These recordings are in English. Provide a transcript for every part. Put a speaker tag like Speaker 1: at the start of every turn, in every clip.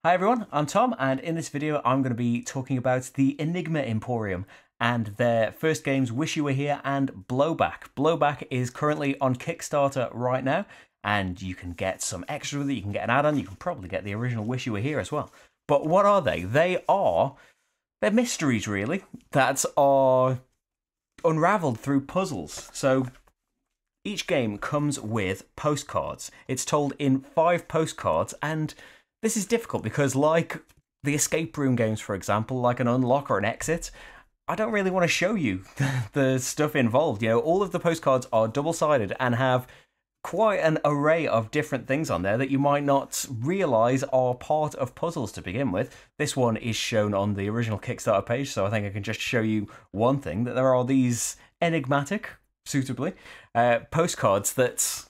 Speaker 1: Hi everyone, I'm Tom, and in this video I'm going to be talking about the Enigma Emporium and their first games Wish You Were Here and Blowback. Blowback is currently on Kickstarter right now, and you can get some extra with it, you can get an add-on, you can probably get the original Wish You Were Here as well. But what are they? They're mysteries really, that are unravelled through puzzles. So each game comes with postcards. It's told in 5 postcards, and this is difficult because, like the escape room games, for example, like an unlock or an exit, I don't really want to show you the stuff involved. You know, all of the postcards are double-sided and have quite an array of different things on there that you might not realise are part of puzzles to begin with. This one is shown on the original Kickstarter page, so I think I can just show you one thing, that there are these enigmatic, suitably, postcards that,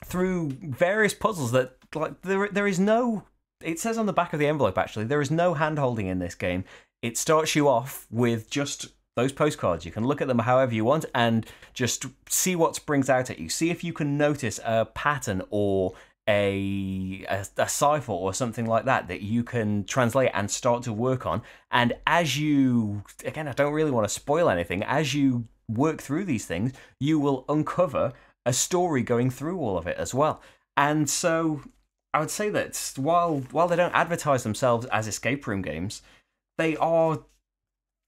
Speaker 1: through various puzzles that, like, there is no, it says on the back of the envelope actually, there is no hand-holding in this game. It starts you off with just those postcards. You can look at them however you want and just see what springs out at you. See if you can notice a pattern or a cipher or something like that that you can translate and start to work on. And as you, again, I don't really want to spoil anything, as you work through these things, you will uncover a story going through all of it as well. And so I would say that while they don't advertise themselves as escape room games, they are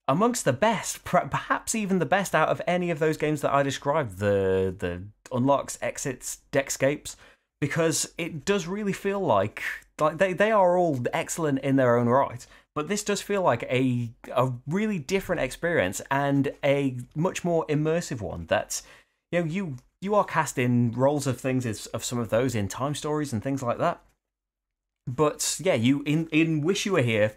Speaker 1: amongst the best, perhaps even the best out of any of those games that I described, the unlocks, exits, deckscapes, because it does really feel like they are all excellent in their own right, but this does feel like a really different experience and a much more immersive one. That, you know, you are cast in roles of things of some of those in time stories and things like that. But yeah, you in Wish You Were Here,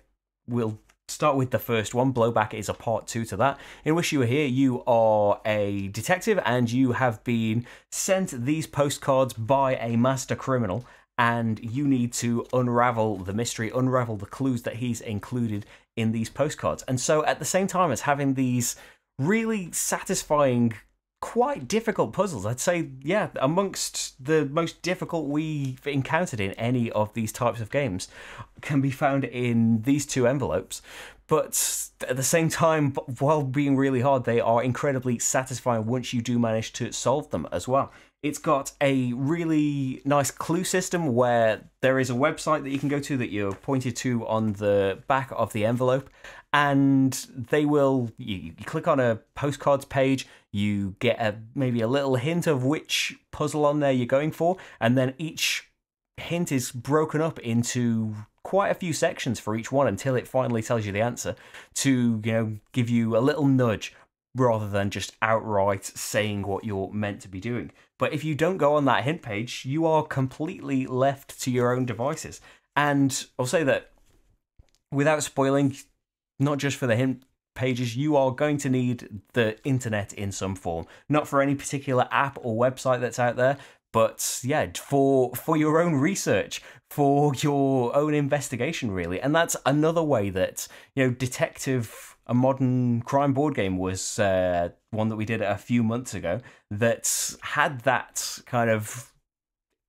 Speaker 1: we'll start with the first one. Blowback is a part 2 to that. In Wish You Were Here, you are a detective and you have been sent these postcards by a master criminal, and you need to unravel the mystery, unravel the clues that he's included in these postcards. And so at the same time as having these really satisfying, quite difficult puzzles, I'd say, yeah, amongst the most difficult we've encountered in any of these types of games, can be found in these 2 envelopes. But at the same time, while being really hard, they are incredibly satisfying once you do manage to solve them as well. It's got a really nice clue system where there is a website that you can go to that you're pointed to on the back of the envelope, and they will, you click on a postcards page, you get maybe a little hint of which puzzle on there you're going for, and then each hint is broken up into quite a few sections for each one until it finally tells you the answer, to, you know, give you a little nudge rather than just outright saying what you're meant to be doing. But if you don't go on that hint page, you are completely left to your own devices. And I'll say that, without spoiling, not just for the hint pages, you are going to need the internet in some form. Not for any particular app or website that's out there, but yeah, for your own research, for your own investigation, really. And that's another way that, you know, Detective, a modern crime board game, was one that we did a few months ago that had that kind of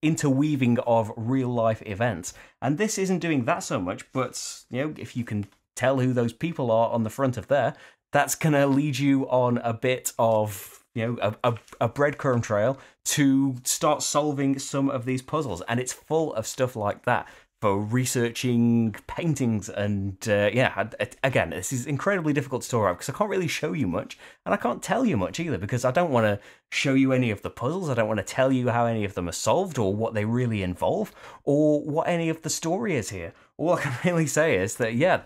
Speaker 1: interweaving of real life events. And this isn't doing that so much, but, you know, if you can tell who those people are on the front of there, that's going to lead you on a bit of, you know, a breadcrumb trail to start solving some of these puzzles. And it's full of stuff like that for researching paintings. And yeah, again, this is incredibly difficult to talk about because I can't really show you much, and I can't tell you much either, because I don't want to show you any of the puzzles. I don't want to tell you how any of them are solved or what they really involve or what any of the story is here. All I can really say is that, yeah,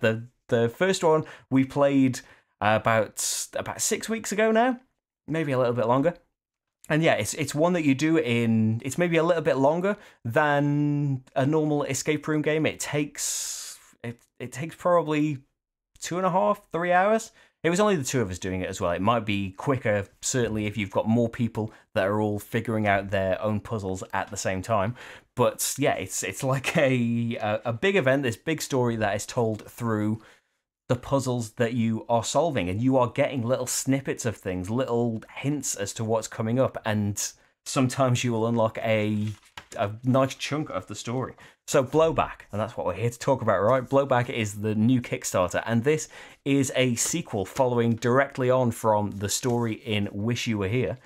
Speaker 1: the first one we played about 6 weeks ago now, maybe a little bit longer. And yeah, it's one that you do in, it's maybe a little bit longer than a normal escape room game. It takes probably 2.5, 3 hours. It was only the 2 of us doing it as well. It might be quicker, certainly, if you've got more people that are all figuring out their own puzzles at the same time. But yeah, it's like a big event, this big story that is told through the puzzles that you are solving, and you are getting little snippets of things, little hints as to what's coming up, and sometimes you will unlock a a nice chunk of the story. So Blowback, and that's what we're here to talk about, right? Blowback is the new Kickstarter, and this is a sequel following directly on from the story in Wish You Were Here.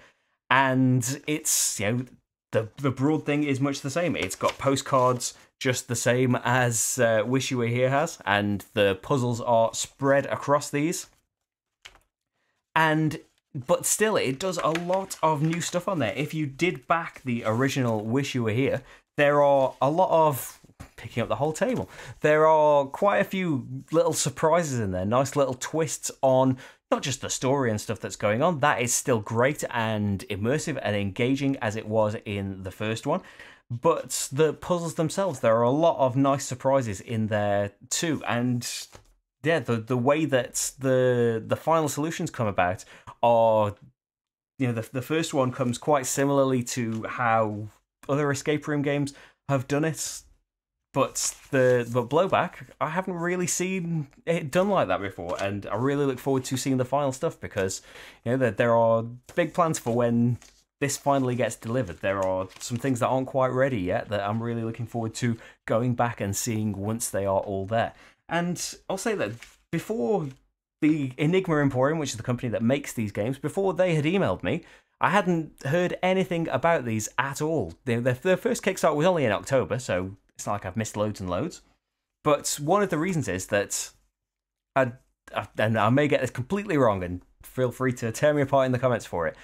Speaker 1: And it's, the broad thing is much the same. It's got postcards just the same as Wish You Were Here has, and the puzzles are spread across these. But still, it does a lot of new stuff on there. If you did back the original Wish You Were Here, there are a lot of, picking up the whole table, there are quite a few little surprises in there, nice little twists on not just the story and stuff that's going on. That is still great and immersive and engaging as it was in the first one. But the puzzles themselves, there are a lot of nice surprises in there too. And yeah, the way that the final solutions come about are, the first one comes quite similarly to how other escape room games have done it. But Blowback, I haven't really seen it done like that before, and I really look forward to seeing the final stuff because there are big plans for when this finally gets delivered. There are some things that aren't quite ready yet that I'm really looking forward to going back and seeing once they are all there. And I'll say that before the Enigma Emporium, which is the company that makes these games, before they had emailed me, I hadn't heard anything about these at all. Their first Kickstarter was only in October, so it's not like I've missed loads and loads. But one of the reasons is that, and I may get this completely wrong, and feel free to tear me apart in the comments for it,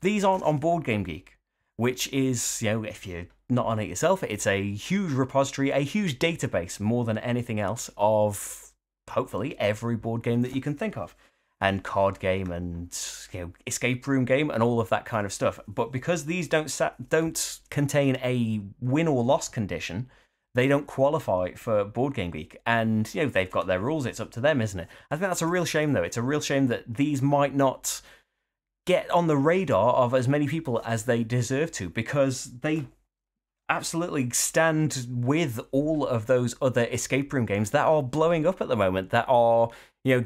Speaker 1: these aren't on Board Game Geek, which is, if you're not on it yourself, it's a huge repository, a huge database, more than anything else, of hopefully every board game that you can think of. And card game and escape room game and all of that kind of stuff. But because these don't contain a win or loss condition, they don't qualify for Board Game Geek. And they've got their rules. It's up to them, isn't it? I think that's a real shame, though. It's a real shame that these might not get on the radar of as many people as they deserve to, because they absolutely stand with all of those other escape room games that are blowing up at the moment, that are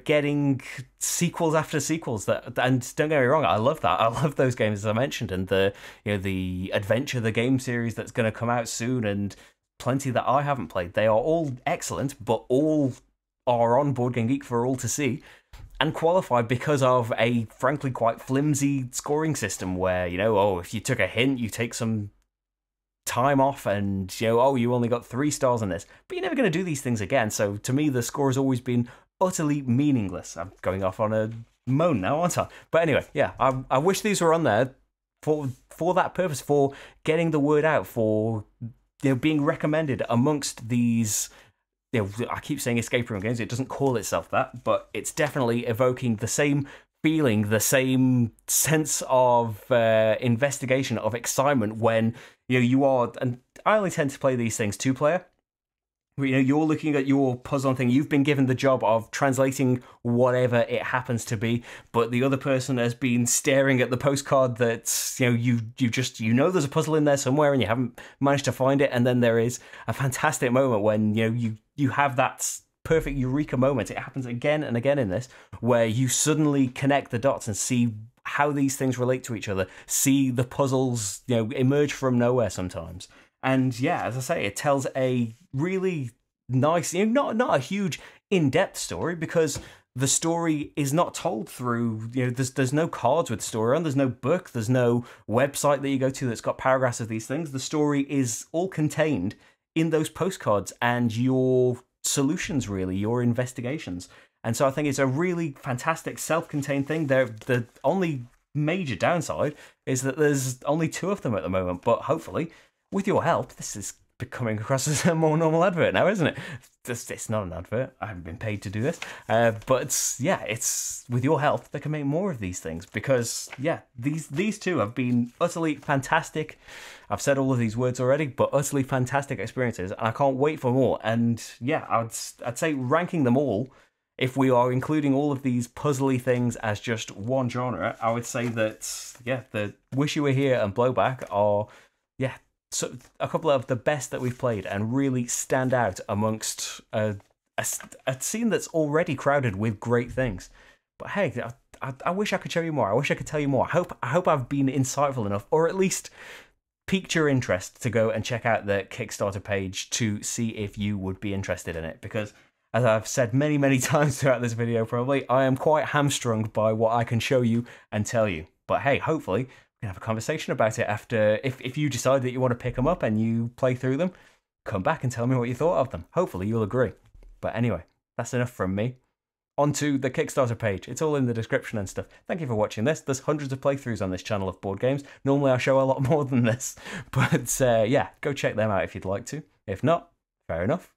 Speaker 1: getting sequels after sequels. And don't get me wrong, I love that. I love those games, as I mentioned, and the Adventure the Game series that's going to come out soon, and plenty that I haven't played. They are all excellent, but all are on Board Game Geek for all to see, and qualified because of a frankly quite flimsy scoring system where if you took a hint, you take some time off, and you only got 3 stars on this, but you're never going to do these things again. So to me, the score has always been utterly meaningless. I'm going off on a moan now, aren't I? But anyway, yeah, I wish these were on there for that purpose, for getting the word out, for being recommended amongst these. I keep saying escape room games. It doesn't call itself that, but it's definitely evoking the same feeling, the same sense of investigation, of excitement when you are. And I only tend to play these things 2-player. You're looking at your puzzle thing. You've been given the job of translating whatever it happens to be, but the other person has been staring at the postcard that you there's a puzzle in there somewhere and you haven't managed to find it. And then there is a fantastic moment when you have that perfect eureka moment. It happens again and again in this, where you suddenly connect the dots and see how these things relate to each other. See the puzzles emerge from nowhere sometimes. And yeah, as I say, it tells a really nice, not a huge in-depth story, because the story is not told through, there's no cards with the story on, there's no book, there's no website that you go to that's got paragraphs of these things. The story is all contained in those postcards and your solutions, really, your investigations. And so I think it's a really fantastic self-contained thing. The only major downside is that there's only 2 of them at the moment, but hopefully, with your help, this is becoming across as a more normal advert now, isn't it? It's not an advert. I haven't been paid to do this. But it's with your help, they can make more of these things, because yeah, these 2 have been utterly fantastic. I've said all of these words already, but utterly fantastic experiences, and I can't wait for more. And yeah, I'd say ranking them all, if we are including all of these puzzly things as just one genre, I would say that the Wish You Were Here and Blowback are so a couple of the best that we've played, and really stand out amongst a scene that's already crowded with great things. But hey, I wish I could show you more. I wish I could tell you more. I hope I've been insightful enough, or at least piqued your interest to go and check out the Kickstarter page to see if you would be interested in it, because as I've said many, many times throughout this video probably, I am quite hamstrung by what I can show you and tell you. But hey, hopefully we can have a conversation about it after, if you decide that you want to pick them up and you play through them, come back and tell me what you thought of them. Hopefully you'll agree. But anyway, that's enough from me. Onto the Kickstarter page. It's all in the description and stuff. Thank you for watching this. There's hundreds of playthroughs on this channel of board games. Normally I show a lot more than this. But yeah, go check them out if you'd like to. If not, fair enough.